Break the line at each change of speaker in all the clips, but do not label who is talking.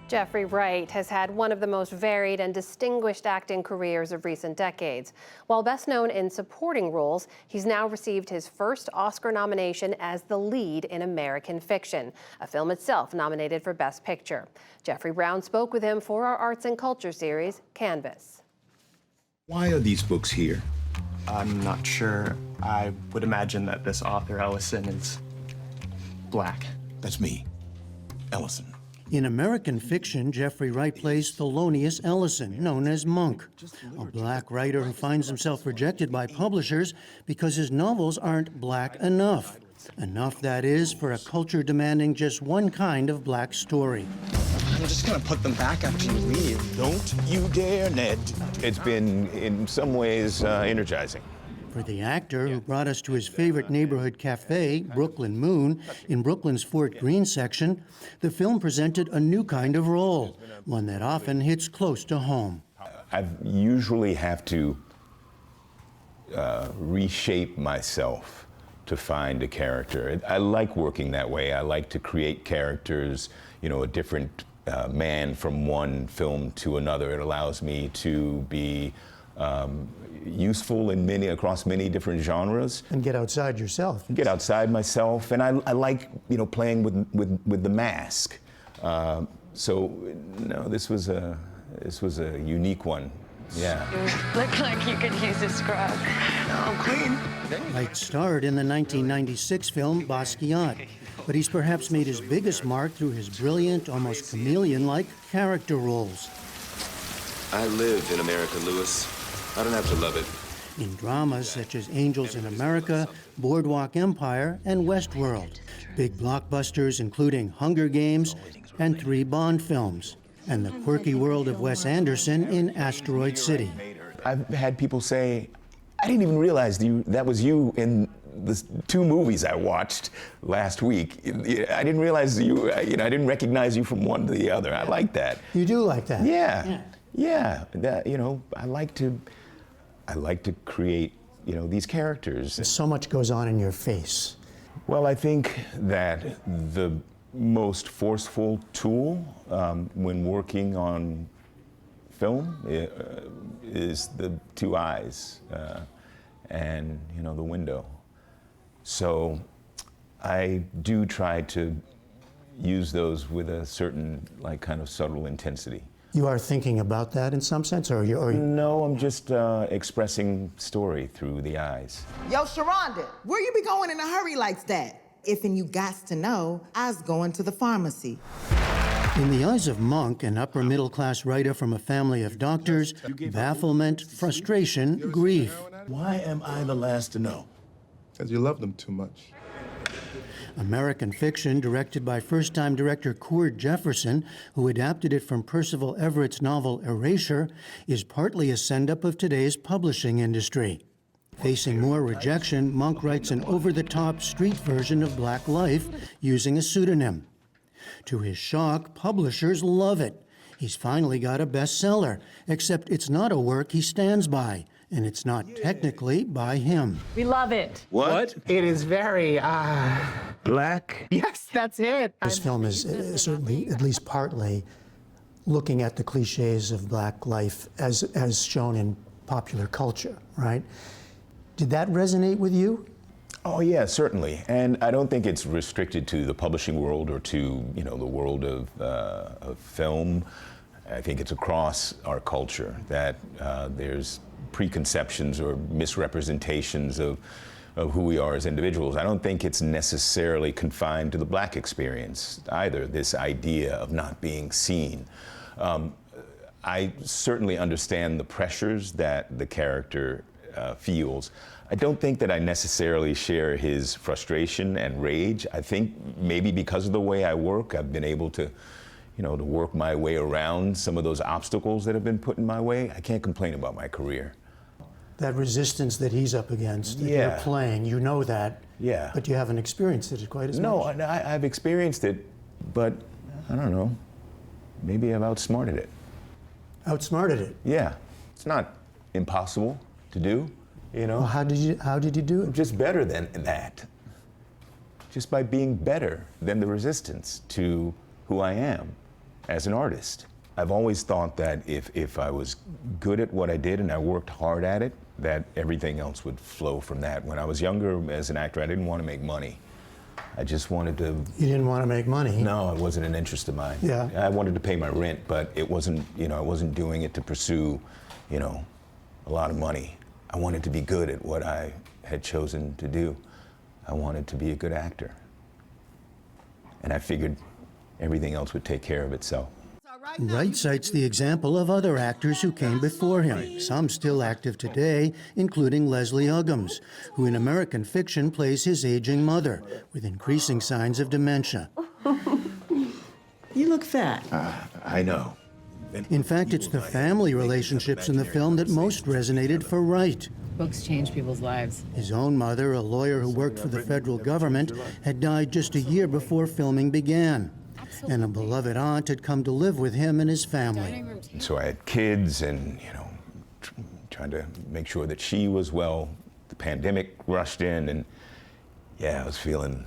Jeffrey Wright has had one of the most varied and distinguished acting careers of recent decades. While best known in supporting roles, he's now received his first Oscar nomination as the lead in American Fiction, a film itself nominated for Best Picture. Jeffrey Brown spoke with him for our Arts and Culture series, Canvas.
Why are these books here?
I'm not sure. I would imagine that this author, Ellison, is black.
That's me, Ellison.
In American Fiction, Jeffrey Wright plays Thelonious Ellison, known as Monk, a black writer who finds himself rejected by publishers because his novels aren't black enough. Enough, that is, for a culture demanding just one kind of black story.
I'm just gonna put them back after you leave.
Don't you dare, Ned. It's been, in some ways, energizing.
For the actor who brought us to his favorite neighborhood cafe, Brooklyn Moon, in Brooklyn's Fort Greene section, the film presented a new kind of role, one that often hits close to home.
I usually have to reshape myself to find a character. I like working that way. I like to create characters, a different man from one film to another. It allows me to be useful in across many different genres.
And get outside yourself.
Get outside myself, and I like playing with the mask. So no, this was a unique one. Yeah.
You look like you could use a scrub.
No, I'm clean.
Wright starred in the 1996 film Basquiat, but he's perhaps made his biggest mark through his brilliant, almost chameleon-like character roles.
I live in America, Lewis. I don't have to love it.
In dramas such as Angels in America, Boardwalk Empire, and Westworld. Big blockbusters including Hunger Games and 3 Bond films. And the quirky world of Wes Anderson in Asteroid City.
I've had people say, I didn't even realize that was you in the 2 movies I watched last week. I didn't realize I didn't recognize you from one to the other. I like that.
You do like that?
Yeah. That, I like to create, these characters.
So much goes on in your face.
Well, I think that the most forceful tool when working on film is the 2 eyes and, the window. So I do try to use those with a certain, kind of subtle intensity.
You are thinking about that in some sense, or you?
No, I'm just expressing story through the eyes.
Yo, Sharonda, where you be going in a hurry like that? If and you got to know, I was going to the pharmacy.
In the eyes of Monk, an upper-middle-class writer from a family of doctors, bafflement, frustration, grief.
Why am I the last to know?
Because you love them too much.
American Fiction, directed by first-time director Cord Jefferson, who adapted it from Percival Everett's novel Erasure, is partly a send-up of today's publishing industry. Facing more rejection, Monk writes an over-the-top street version of Black Life using a pseudonym. To his shock, publishers love it. He's finally got a bestseller, except it's not a work he stands by, and it's not technically by him.
We love it.
What?
It is very,
Black?
yes, that's it.
This film is certainly, at least partly, looking at the cliches of Black life as shown in popular culture, right? Did that resonate with you?
Oh yeah, certainly. And I don't think it's restricted to the publishing world or to the world of film. I think it's across our culture that there's preconceptions or misrepresentations of who we are as individuals. I don't think it's necessarily confined to the Black experience either, this idea of not being seen. I certainly understand the pressures that the character feels. I don't think that I necessarily share his frustration and rage. I think maybe because of the way I work, I've been able to, to work my way around some of those obstacles that have been put in my way. I can't complain about my career.
That resistance that he's up against, that you're playing, you know that.
Yeah.
But you haven't experienced it quite as much.
No, I've experienced it, but I don't know. Maybe I've outsmarted it.
Outsmarted it?
Yeah. It's not impossible to do,
Well, how did you do it?
Just better than that. Just by being better than the resistance to who I am. as an artist. I've always thought that if I was good at what I did and I worked hard at it, that everything else would flow from that. When I was younger as an actor, I didn't want to make money. I just wanted to.
You didn't want to make money.
No, it wasn't an interest of mine.
Yeah.
I wanted to pay my rent, but it wasn't, I wasn't doing it to pursue, a lot of money. I wanted to be good at what I had chosen to do. I wanted to be a good actor. And I figured everything else would take care of itself.
Wright cites the example of other actors who came before him, some still active today, including Leslie Uggams, who in American Fiction plays his aging mother, with increasing signs of dementia.
You look fat.
I know.
In fact, it's the family relationships in the film that most resonated for Wright.
Books change people's lives.
His own mother, a lawyer who worked for the federal government, had died just a year before filming began. And a beloved aunt had come to live with him and his family.
So I had kids and, trying to make sure that she was well. The pandemic rushed in and, I was feeling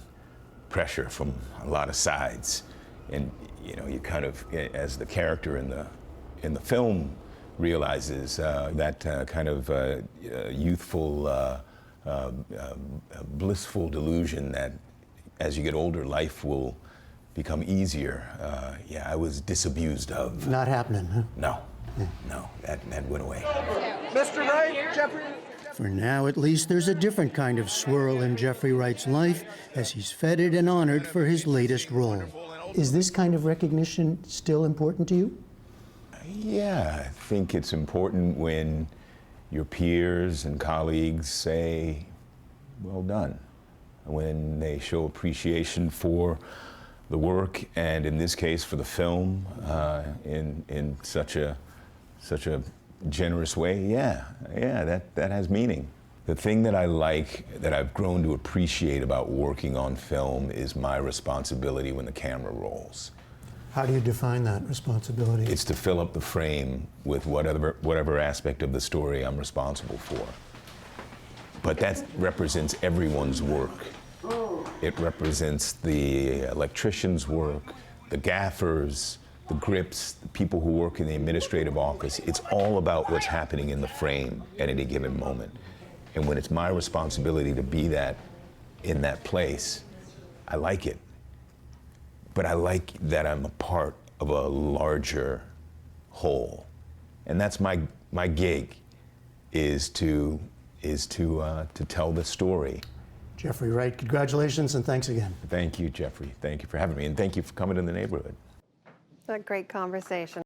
pressure from a lot of sides. And, you kind of, as the character in the film realizes, that kind of youthful, blissful delusion that as you get older, life will become easier. I was disabused of.
Not happening, huh?
No, that went away.
Mr. Wright, Jeffrey.
For now, at least, there's a different kind of swirl in Jeffrey Wright's life as he's feted and honored for his latest role. Is this kind of recognition still important to you?
Yeah, I think it's important when your peers and colleagues say, well done, when they show appreciation for the work, and in this case for the film, in such a generous way. That has meaning. The thing that I like, that I've grown to appreciate about working on film, is my responsibility when the camera rolls.
How do you define that responsibility?
It's to fill up the frame with whatever aspect of the story I'm responsible for. But that represents everyone's work. It represents the electrician's work, the gaffers, the grips, the people who work in the administrative office. It's all about what's happening in the frame at any given moment. And when it's my responsibility to be that in that place, I like it. But I like that I'm a part of a larger whole. And that's my gig, is to tell the story.
Jeffrey Wright, congratulations and thanks again.
Thank you, Jeffrey. Thank you for having me, and thank you for coming to the neighborhood.
A great conversation.